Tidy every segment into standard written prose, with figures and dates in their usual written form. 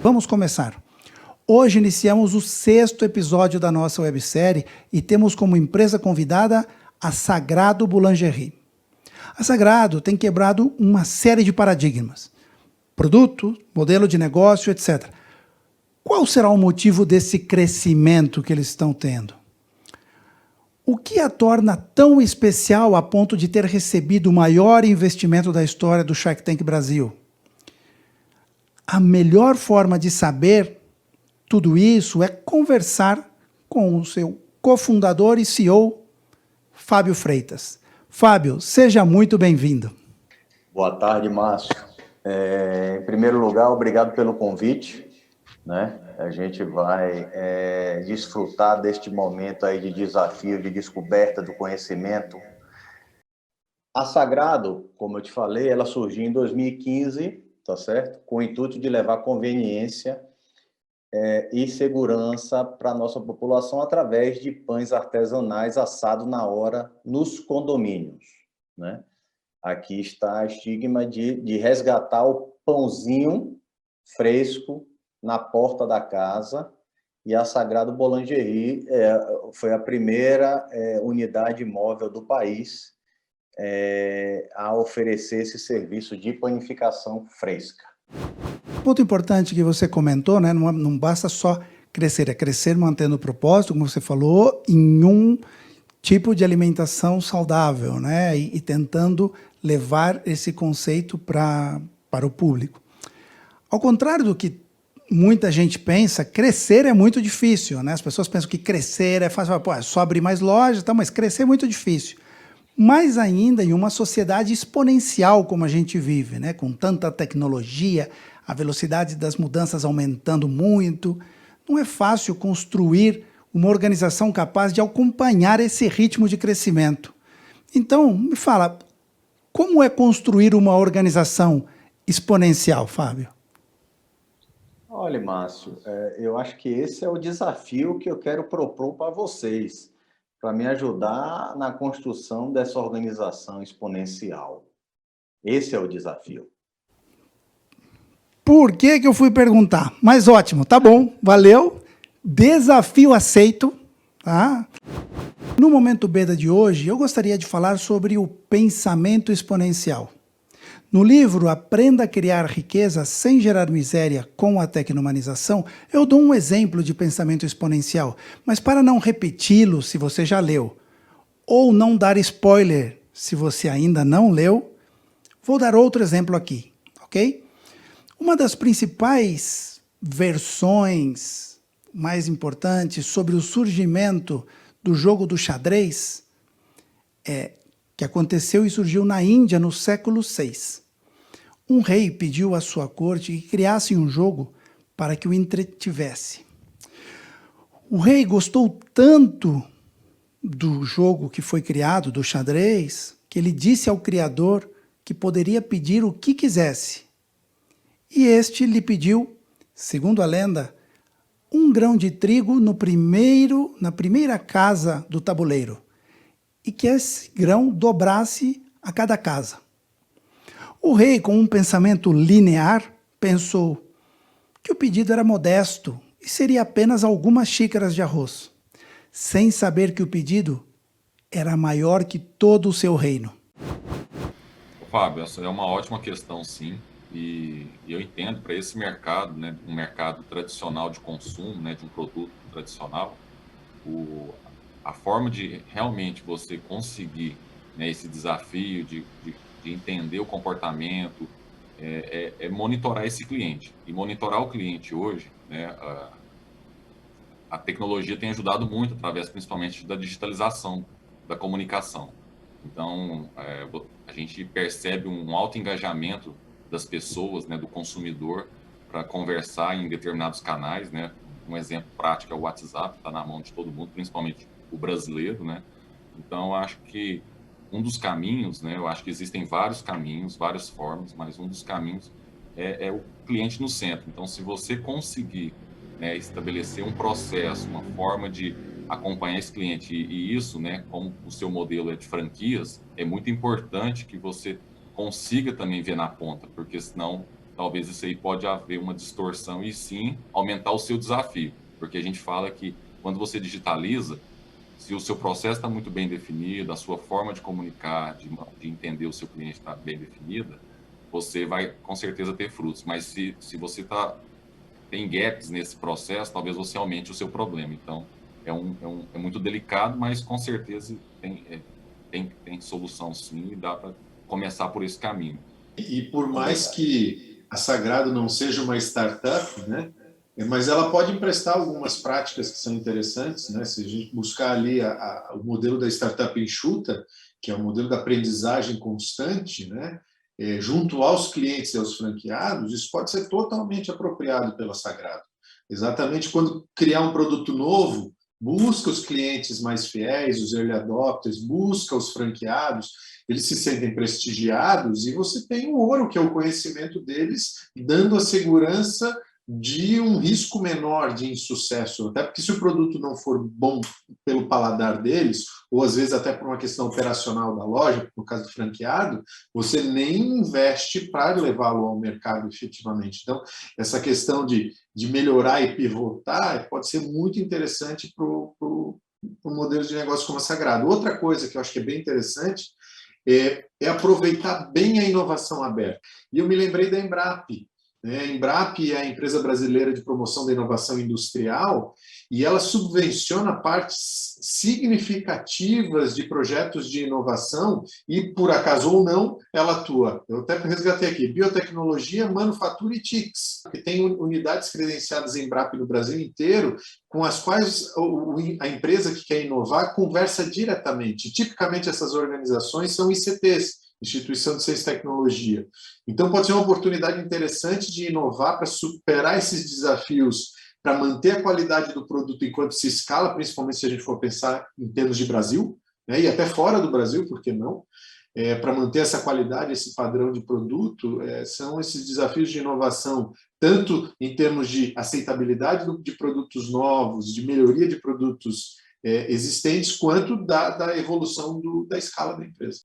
Vamos começar. Hoje iniciamos o 6º episódio da nossa websérie e temos como empresa convidada a Sagrado Boulangerie. A Sagrado tem quebrado uma série de paradigmas. Produto, modelo de negócio, etc. Qual será o motivo desse crescimento que eles estão tendo? O que a torna tão especial a ponto de ter recebido o maior investimento da história do Shark Tank Brasil? A melhor forma de saber tudo isso é conversar com o seu cofundador e CEO, Fábio Freitas. Fábio, seja muito bem-vindo. Boa tarde, Márcio. Em primeiro lugar, obrigado pelo convite, né? A gente vai desfrutar deste momento aí de desafio, de descoberta do conhecimento. A Sagrado, como eu te falei, ela surgiu em 2015, tá certo? Com o intuito de levar conveniência e segurança para a nossa população através de pães artesanais assados na hora nos condomínios, né? Aqui está a estigma de resgatar o pãozinho fresco na porta da casa, e a Sagrado Boulangerie foi a primeira unidade móvel do país a oferecer esse serviço de panificação fresca. Ponto importante que você comentou, né? Não basta só crescer, é crescer mantendo o propósito, como você falou, em um tipo de alimentação saudável, né? E tentando levar esse conceito para o público. Ao contrário do que muita gente pensa, crescer é muito difícil, né? As pessoas pensam que crescer é fácil, pô, é só abrir mais lojas, tá? Mas crescer é muito difícil. Mais ainda em uma sociedade exponencial como a gente vive, né? Com tanta tecnologia, a velocidade das mudanças aumentando muito, não é fácil construir uma organização capaz de acompanhar esse ritmo de crescimento. Então, me fala, como é construir uma organização exponencial, Fábio? Olha, Márcio, eu acho que esse é o desafio que eu quero propor para vocês, para me ajudar na construção dessa organização exponencial. Esse é o desafio. Por que eu fui perguntar? Mas ótimo, tá bom, valeu. Desafio aceito. Tá? No Momento Beda de hoje, eu gostaria de falar sobre o pensamento exponencial. No livro Aprenda a Criar Riqueza Sem Gerar Miséria com a Tecnomanização, eu dou um exemplo de pensamento exponencial, mas para não repeti-lo se você já leu, ou não dar spoiler se você ainda não leu, vou dar outro exemplo aqui, ok? Uma das principais versões mais importantes sobre o surgimento do jogo do xadrez que aconteceu e surgiu na Índia no século VI. Um rei pediu à sua corte que criassem um jogo para que o entretivesse. O rei gostou tanto do jogo que foi criado, do xadrez, que ele disse ao criador que poderia pedir o que quisesse. E este lhe pediu, segundo a lenda, um grão de trigo na primeira casa do tabuleiro, e que esse grão dobrasse a cada casa. O rei, com um pensamento linear, pensou que o pedido era modesto e seria apenas algumas xícaras de arroz, sem saber que o pedido era maior que todo o seu reino. Fábio, essa é uma ótima questão, sim. E eu entendo, para esse mercado, né, um mercado tradicional de consumo, né, de um produto tradicional, a forma de realmente você conseguir, né, esse desafio de entender o comportamento, é monitorar esse cliente. E monitorar o cliente hoje, né, a tecnologia tem ajudado muito, através principalmente da digitalização da comunicação. Então, a gente percebe um alto engajamento das pessoas, né, do consumidor, para conversar em determinados canais, né? Um exemplo prático é o WhatsApp, está na mão de todo mundo, principalmente o brasileiro, né? Então, eu acho que um dos caminhos, né? Eu acho que existem vários caminhos, várias formas, mas um dos caminhos é o cliente no centro. Então, se você conseguir, né, estabelecer um processo, uma forma de acompanhar esse cliente, e isso, né, como o seu modelo é de franquias, é muito importante que você consiga também ver na ponta, porque senão talvez isso aí pode haver uma distorção e sim aumentar o seu desafio, porque a gente fala que quando você digitaliza, se o seu processo está muito bem definido, a sua forma de comunicar, de entender o seu cliente está bem definida, você vai com certeza ter frutos. Mas se você tem gaps nesse processo, talvez você aumente o seu problema. Então, é muito delicado, mas com certeza tem solução sim e dá para começar por esse caminho. E por mais que a Sagrado não seja uma startup, né, mas ela pode emprestar algumas práticas que são interessantes, né? Se a gente buscar ali o modelo da startup enxuta, que é o modelo da aprendizagem constante, né, junto aos clientes e aos franqueados, isso pode ser totalmente apropriado pela Sagrado. Exatamente quando criar um produto novo, busca os clientes mais fiéis, os early adopters, busca os franqueados, eles se sentem prestigiados e você tem o ouro, que é o conhecimento deles, dando a segurança de um risco menor de insucesso, até porque se o produto não for bom pelo paladar deles, ou às vezes até por uma questão operacional da loja, no caso do franqueado, você nem investe para levá-lo ao mercado efetivamente. Então, essa questão de melhorar e pivotar pode ser muito interessante para o modelo de negócio como a Sagrado. Outra coisa que eu acho que é bem interessante é aproveitar bem a inovação aberta. E eu me lembrei da Embrap. A Embrap é a empresa brasileira de promoção da inovação industrial e ela subvenciona partes significativas de projetos de inovação e, por acaso ou não, ela atua. Eu até resgatei aqui, biotecnologia, manufatura e TICs, que tem unidades credenciadas em Embrap no Brasil inteiro, com as quais a empresa que quer inovar conversa diretamente. Tipicamente, essas organizações são ICTs, Instituição de Ciência e Tecnologia. Então, pode ser uma oportunidade interessante de inovar para superar esses desafios, para manter a qualidade do produto enquanto se escala, principalmente se a gente for pensar em termos de Brasil, né, e até fora do Brasil, por que não? Para manter essa qualidade, esse padrão de produto, são esses desafios de inovação, tanto em termos de aceitabilidade de produtos novos, de melhoria de produtos existentes, quanto da evolução da escala da empresa.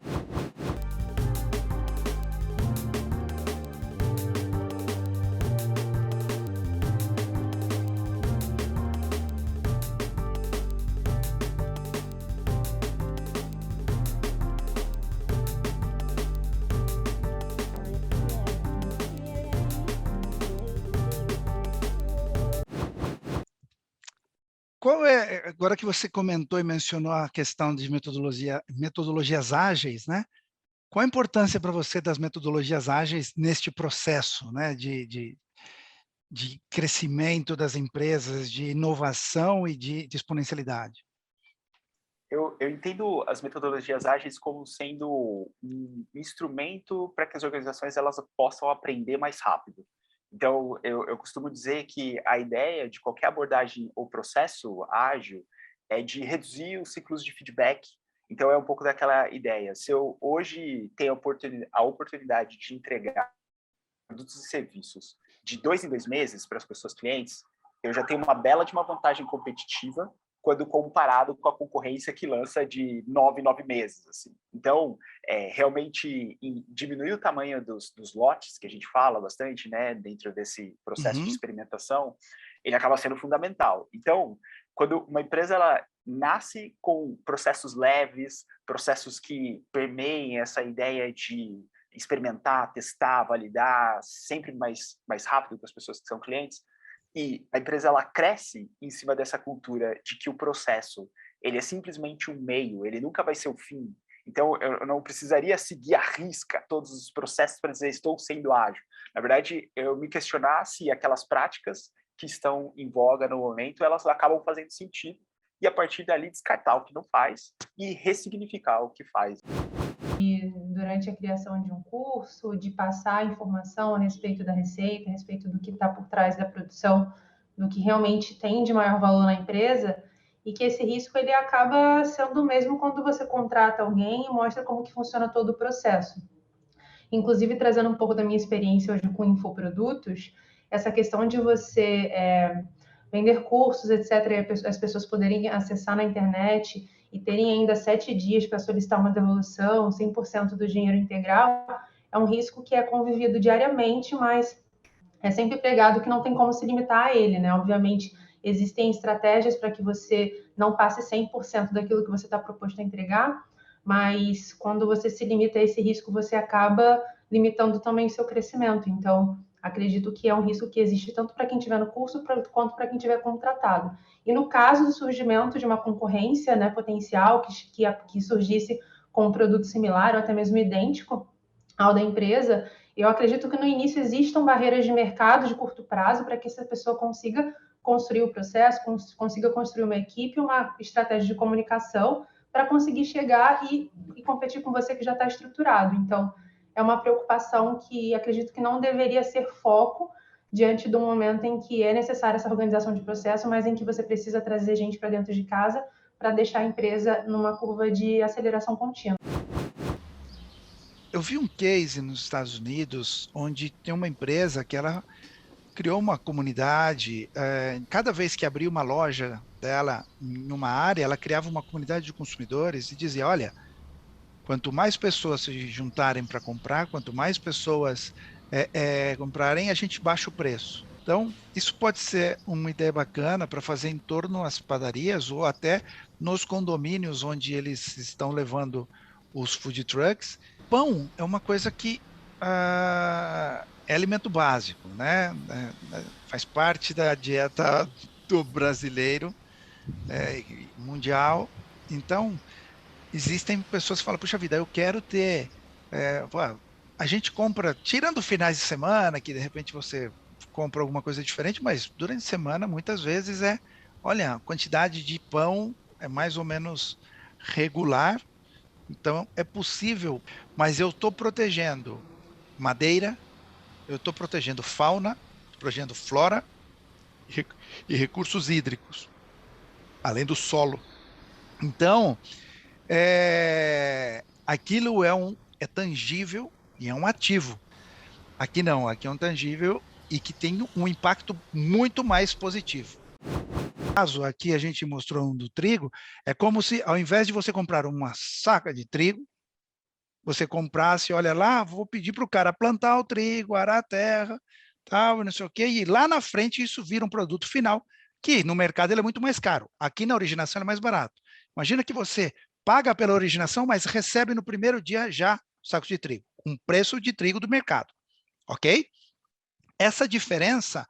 Qual é, agora que você comentou e mencionou a questão de metodologias ágeis, né? Qual a importância para você das metodologias ágeis neste processo, né, de crescimento das empresas, de inovação e de exponencialidade? Eu entendo as metodologias ágeis como sendo um instrumento para que as organizações elas possam aprender mais rápido. Então, eu costumo dizer que a ideia de qualquer abordagem ou processo ágil é de reduzir os ciclos de feedback. Então, é um pouco daquela ideia. Se eu hoje tenho a oportunidade de entregar produtos e serviços de 2 em 2 meses para as pessoas clientes, eu já tenho uma bela de uma vantagem competitiva quando comparado com a concorrência que lança de 9 em 9 meses. Assim. Então, realmente, diminuir o tamanho dos lotes, que a gente fala bastante, né, dentro desse processo de experimentação, ele acaba sendo fundamental. Então, quando uma empresa ela nasce com processos leves, processos que permeiem essa ideia de experimentar, testar, validar, sempre mais rápido com as pessoas que são clientes, e a empresa ela cresce em cima dessa cultura de que o processo ele é simplesmente um meio, ele nunca vai ser o fim. Então, eu não precisaria seguir à risca todos os processos para dizer estou sendo ágil. Na verdade, eu me questionar se aquelas práticas que estão em voga no momento, elas acabam fazendo sentido e, a partir dali, descartar o que não faz e ressignificar o que faz. Durante a criação de um curso, de passar informação a respeito da receita, a respeito do que está por trás da produção, do que realmente tem de maior valor na empresa, e que esse risco ele acaba sendo o mesmo quando você contrata alguém e mostra como que funciona todo o processo. Inclusive, trazendo um pouco da minha experiência hoje com infoprodutos, essa questão de você vender cursos, etc., e as pessoas poderem acessar na internet e terem ainda 7 dias para solicitar uma devolução, 100% do dinheiro integral, é um risco que é convivido diariamente, mas é sempre pregado que não tem como se limitar a ele, né? Obviamente, existem estratégias para que você não passe 100% daquilo que você está proposto a entregar, mas quando você se limita a esse risco, você acaba limitando também o seu crescimento. Então, acredito que é um risco que existe tanto para quem estiver no curso quanto para quem estiver contratado. E no caso do surgimento de uma concorrência, né, potencial que surgisse com um produto similar ou até mesmo idêntico ao da empresa, eu acredito que no início existam barreiras de mercado de curto prazo para que essa pessoa consiga construir o processo, consiga construir uma equipe, uma estratégia de comunicação para conseguir chegar e competir com você que já está estruturado. Então, é uma preocupação que acredito que não deveria ser foco diante do momento em que é necessária essa organização de processo, mas em que você precisa trazer gente para dentro de casa para deixar a empresa numa curva de aceleração contínua. Eu vi um case nos Estados Unidos onde tem uma empresa que ela criou uma comunidade, cada vez que abria uma loja dela em uma área, ela criava uma comunidade de consumidores e dizia, olha, quanto mais pessoas se juntarem para comprar, quanto mais pessoas comprarem, a gente baixa o preço. Então, isso pode ser uma ideia bacana para fazer em torno às padarias ou até nos condomínios onde eles estão levando os food trucks. Pão é uma coisa que é alimento básico, né? Faz parte da dieta do brasileiro, mundial. Então, existem pessoas que falam, puxa vida, eu quero ter... a gente compra, tirando finais de semana, que de repente você compra alguma coisa diferente, mas durante a semana, muitas vezes olha, a quantidade de pão é mais ou menos regular, então é possível, mas eu estou protegendo madeira, eu estou protegendo fauna, protegendo flora e recursos hídricos, além do solo. Então, aquilo é tangível e é um ativo. Aqui não, aqui é um tangível e que tem um impacto muito mais positivo. No caso aqui a gente mostrou um do trigo, é como se ao invés de você comprar uma saca de trigo, você comprasse, olha lá, vou pedir para o cara plantar o trigo, arar a terra, tal, não sei o quê, e lá na frente isso vira um produto final, que no mercado ele é muito mais caro. Aqui na originação ele é mais barato. Imagina que você paga pela originação, mas recebe no primeiro dia já o saco de trigo, com preço de trigo do mercado, ok? Essa diferença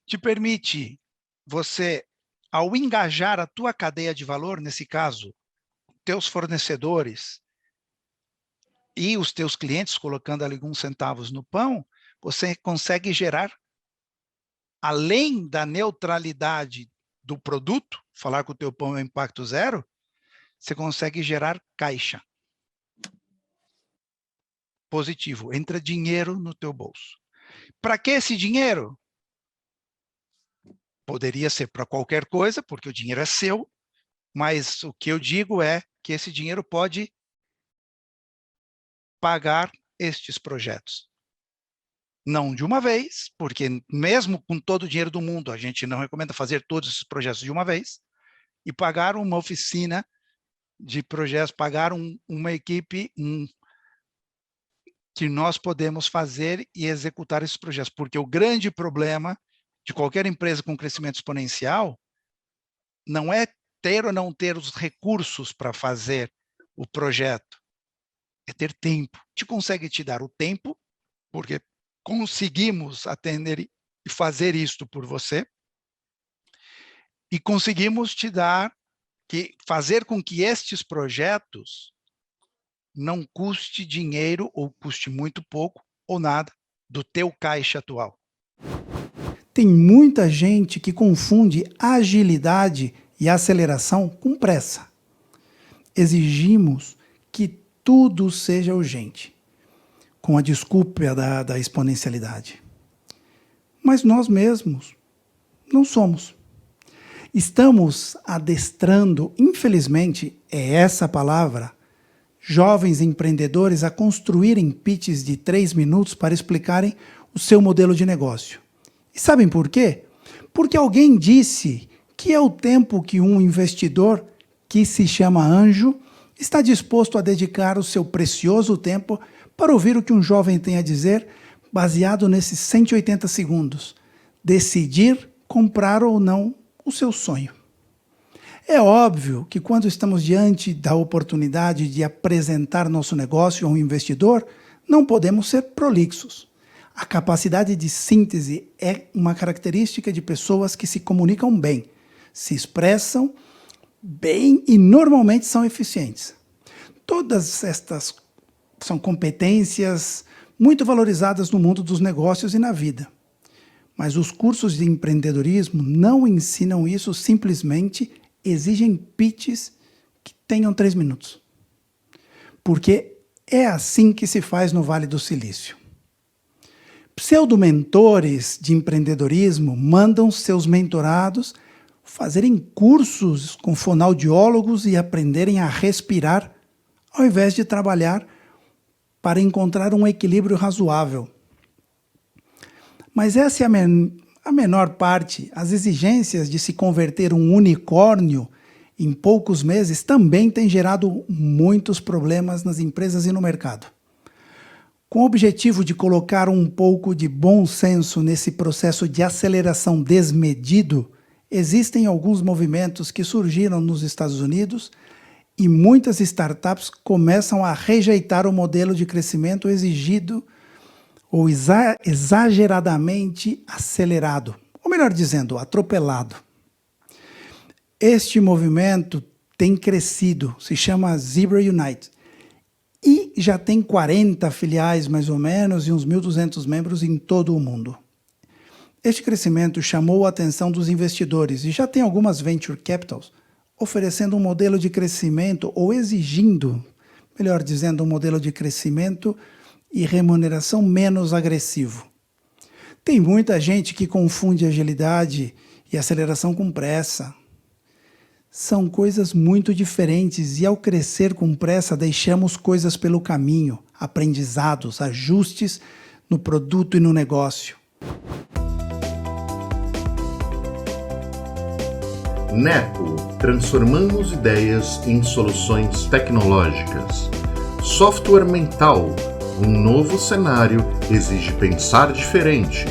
te permite você, ao engajar a tua cadeia de valor, nesse caso, teus fornecedores e os teus clientes, colocando ali alguns centavos no pão, você consegue gerar, além da neutralidade do produto, falar que o teu pão é impacto zero, você consegue gerar caixa positivo, entra dinheiro no teu bolso. Para que esse dinheiro? Poderia ser para qualquer coisa, porque o dinheiro é seu, mas o que eu digo é que esse dinheiro pode pagar estes projetos. Não de uma vez, porque mesmo com todo o dinheiro do mundo, a gente não recomenda fazer todos esses projetos de uma vez, e pagar uma oficina de projetos, pagar uma equipe que nós podemos fazer e executar esses projetos. Porque o grande problema de qualquer empresa com crescimento exponencial não é ter ou não ter os recursos para fazer o projeto, é ter tempo. A gente consegue te dar o tempo, porque conseguimos atender e fazer isto por você, e conseguimos te dar, fazer com que estes projetos não custe dinheiro, ou custe muito pouco, ou nada, do teu caixa atual. Tem muita gente que confunde agilidade e aceleração com pressa. Exigimos que tudo seja urgente, com a desculpa da exponencialidade. Mas nós mesmos não somos. Estamos adestrando, infelizmente, é essa a palavra, jovens empreendedores a construírem pitches de 3 minutos para explicarem o seu modelo de negócio. E sabem por quê? Porque alguém disse que é o tempo que um investidor, que se chama anjo, está disposto a dedicar o seu precioso tempo para ouvir o que um jovem tem a dizer, baseado nesses 180 segundos, decidir comprar ou não o seu sonho. É óbvio que quando estamos diante da oportunidade de apresentar nosso negócio a um investidor, não podemos ser prolixos. A capacidade de síntese é uma característica de pessoas que se comunicam bem, se expressam bem e normalmente são eficientes. Todas estas são competências muito valorizadas no mundo dos negócios e na vida. Mas os cursos de empreendedorismo não ensinam isso, simplesmente exigem pitches que tenham 3 minutos. Porque é assim que se faz no Vale do Silício. Pseudo-mentores de empreendedorismo mandam seus mentorados fazerem cursos com fonoaudiólogos e aprenderem a respirar, ao invés de trabalhar para encontrar um equilíbrio razoável. Mas essa é a menor parte. As exigências de se converter um unicórnio em poucos meses também têm gerado muitos problemas nas empresas e no mercado. Com o objetivo de colocar um pouco de bom senso nesse processo de aceleração desmedido, existem alguns movimentos que surgiram nos Estados Unidos e muitas startups começam a rejeitar o modelo de crescimento exigido ou exageradamente acelerado, ou melhor dizendo, atropelado. Este movimento tem crescido, se chama Zebra Unite, e já tem 40 filiais mais ou menos e uns 1.200 membros em todo o mundo. Este crescimento chamou a atenção dos investidores e já tem algumas venture capitals oferecendo um modelo de crescimento ou exigindo, melhor dizendo, um modelo de crescimento e remuneração menos agressivo. Tem muita gente que confunde agilidade e aceleração com pressa. São coisas muito diferentes e ao crescer com pressa deixamos coisas pelo caminho, aprendizados, ajustes no produto e no negócio. Nepo, transformamos ideias em soluções tecnológicas. Software mental, um novo cenário exige pensar diferente.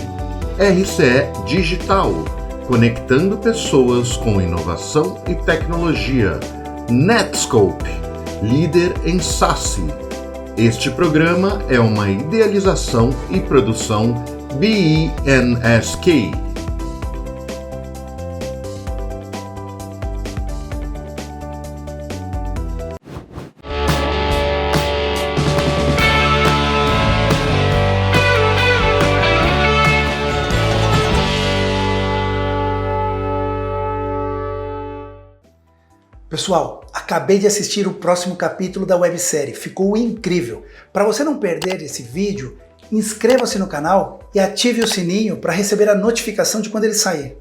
RCE Digital, conectando pessoas com inovação e tecnologia. Netscope, líder em SaaS. Este programa é uma idealização e produção BNSK. Pessoal, acabei de assistir o próximo capítulo da websérie, ficou incrível. Para você não perder esse vídeo, inscreva-se no canal e ative o sininho para receber a notificação de quando ele sair.